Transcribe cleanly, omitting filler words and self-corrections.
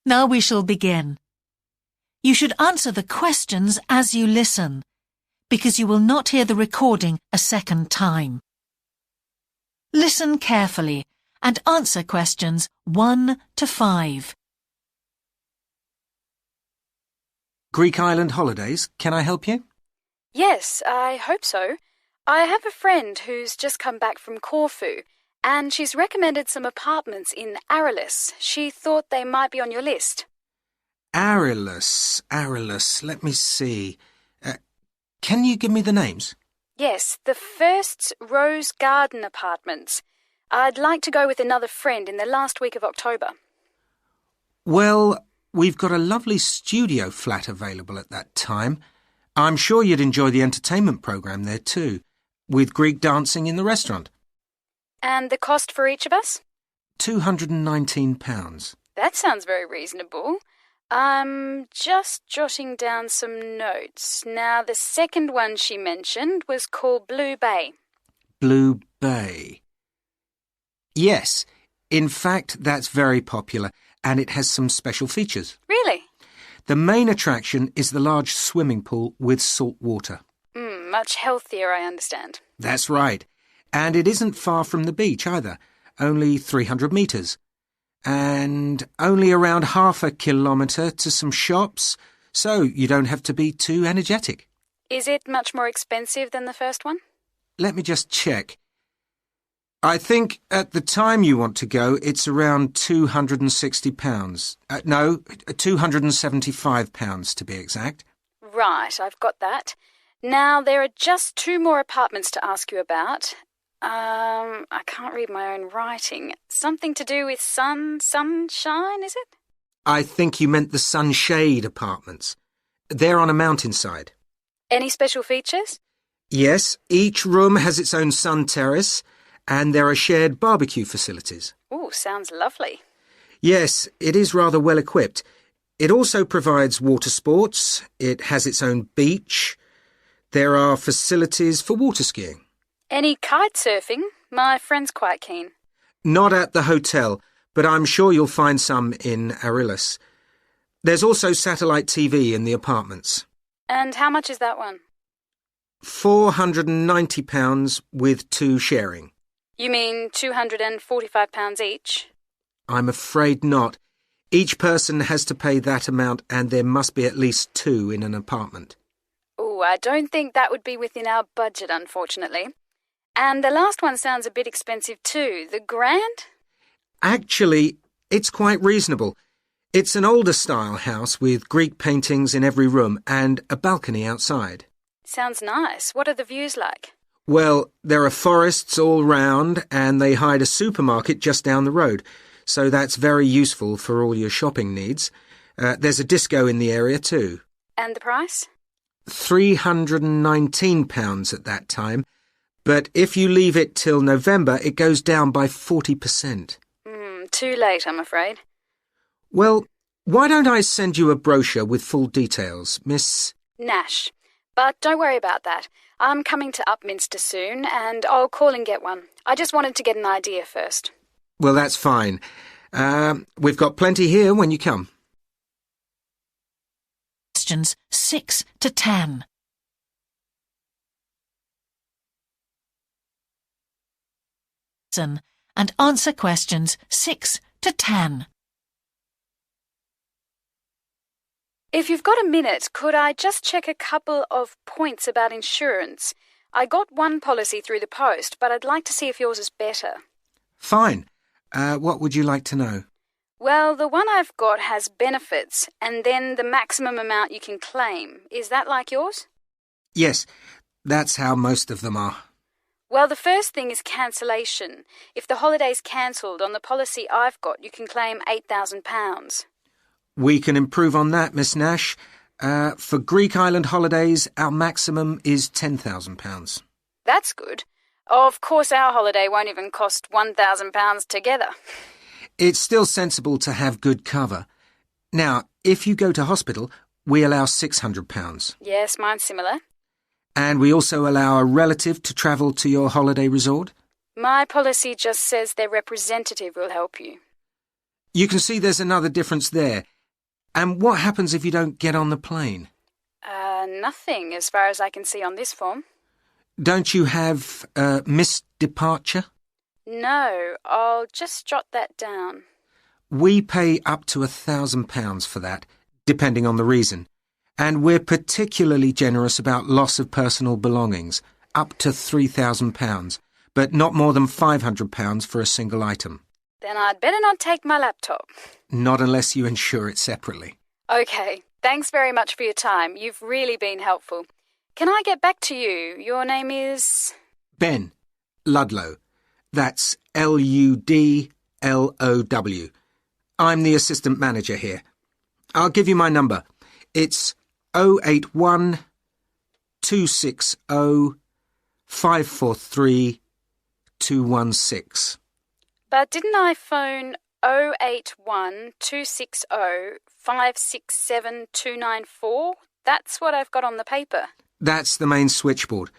Now we shall begin. You should answer the questions as you listen, because you will not hear the recording a second time. Listen carefully and answer questions 1 to 5. Greek island holidays, can I help you? Yes, I hope so. I have a friend who's just come back from Corfu, and she's recommended some apartments in Ielts. She thought they might be on your list. Ielts, let me see. Can you give me the names? Yes, the first's Rose Garden Apartments. I'd like to go with another friend in the last week of October. Well, we've got a lovely studio flat available at that time. I'm sure you'd enjoy the entertainment programme there too, with Greek dancing in the restaurant. And the cost for each of us? £219. That sounds very reasonable. I'm just jotting down some notes. Now, the second one she mentioned was called Blue Bay. Blue Bay. Yes, in fact, that's very popular, and it has some special features. Really? The main attraction is the large swimming pool with salt water. Much healthier, I understand. That's right. And it isn't far from the beach either, only 300 metres. And only around half a kilometre to some shops, so you don't have to be too energetic. Is it much more expensive than the first one? Let me just check. I think at the time you want to go, it's around £260. No, £275 to be exact. Right, I've got that. Now, there are just 2 more apartments to ask you about. I can't read my own writing. Something to do with sunshine, is it? I think you meant the Sunshade Apartments. They're on a mountainside. Any special features? Yes, each room has its own sun terrace, and there are shared barbecue facilities. Ooh, sounds lovely. Yes, it is rather well equipped. It also provides water sports. It has its own beach. There are facilities for water skiing. Any kite surfing? My friend's quite keen. Not at the hotel, but I'm sure you'll find some in Ielts. There's also satellite TV in the apartments. And how much is that one? £490 with 2 sharing. You mean £245 each? I'm afraid not. Each person has to pay that amount, and there must be at least 2 in an apartment. Oh, I don't think that would be within our budget, unfortunately. And the last one sounds a bit expensive too. The Grand? Actually, it's quite reasonable. It's an older style house with Greek paintings in every room and a balcony outside. Sounds nice. What are the views like? Well, there are forests all round, and they hide a supermarket just down the road, so that's very useful for all your shopping needs. There's a disco in the area too. And the price? £319 at that time, but if you leave it till November, it goes down by 40%. Too late, I'm afraid. Well, why don't I send you a brochure with full details, Miss... Nash. But don't worry about that. I'm coming to Upminster soon, and I'll call and get one. I just wanted to get an idea first. Well, that's fine. We've got plenty here when you come. Questions 6 to 10. Listen and answer questions 6 to 10. If you've got a minute, could I just check a couple of points about insurance? I got one policy through the post, but I'd like to see if yours is better. Fine. What would you like to know? Well, the one I've got has benefits, and then the maximum amount you can claim. Is that like yours? Yes, that's how most of them are. Well, the first thing is cancellation. If the holiday's cancelled on the policy I've got, you can claim £8,000. We can improve on that, Miss Nash. For Greek island holidays, our maximum is £10,000. That's good. Of course, our holiday won't even cost £1,000 together. It's still sensible to have good cover. Now, if you go to hospital, we allow £600. Yes, mine's similar. And we also allow a relative to travel to your holiday resort? My policy just says their representative will help you. You can see there's another difference there. And what happens if you don't get on the plane? Nothing as far as I can see on this form. Don't you have missed departure? No, I'll just jot that down. We pay up to £1,000 for that, depending on the reason. And we're particularly generous about loss of personal belongings, up to £3,000, but not more than £500 for a single item. Then I'd better not take my laptop. Not unless you insure it separately. OK, thanks very much for your time. You've really been helpful. Can I get back to you? Your name is... Ben Ludlow. That's Ludlow. I'm the assistant manager here. I'll give you my number. It's 081 260 543 216. But didn't I phone 081 260 567 294? That's what I've got on the paper. That's the main switchboard.